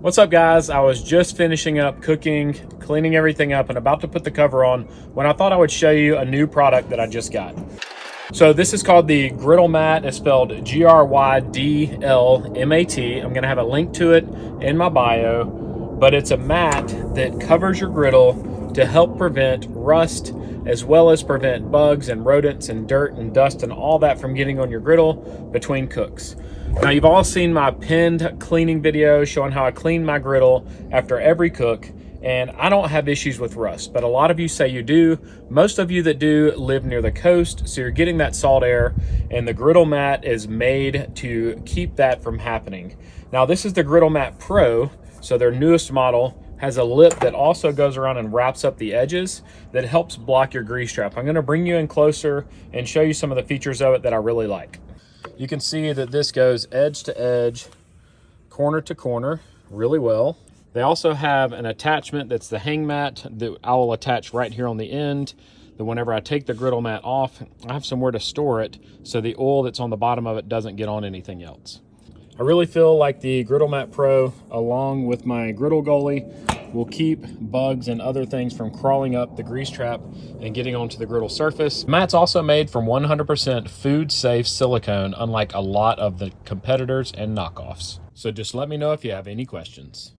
What's up, guys? I was just finishing up cooking, cleaning everything up, and about to put the cover on when I thought I would show you a new product that I just got. So this is called the Grydlmat. It's spelled Grydlmat. I'm gonna have a link to it in my bio, but it's a mat that covers your griddle to help prevent rust, as well as prevent bugs and rodents and dirt and dust and all that from getting on your griddle between cooks. Now, you've all seen my pinned cleaning video showing how I clean my griddle after every cook, and I don't have issues with rust, but a lot of you say you do. Most of you that do live near the coast, so you're getting that salt air, and the Grydlmat is made to keep that from happening. Now, this is the Grydlmat Pro, so their newest model has a lip that also goes around and wraps up the edges that helps block your grease trap. I'm gonna bring you in closer and show you some of the features of it that I really like. You can see that this goes edge to edge, corner to corner really well. They also have an attachment that's the hang mat that I will attach right here on the end, that whenever I take the Grydlmat off, I have somewhere to store it so the oil that's on the bottom of it doesn't get on anything else. I really feel like the Grydlmat Pro, along with my griddle goalie, will keep bugs and other things from crawling up the grease trap and getting onto the griddle surface. The mat's also made from 100% food-safe silicone, unlike a lot of the competitors and knockoffs. So just let me know if you have any questions.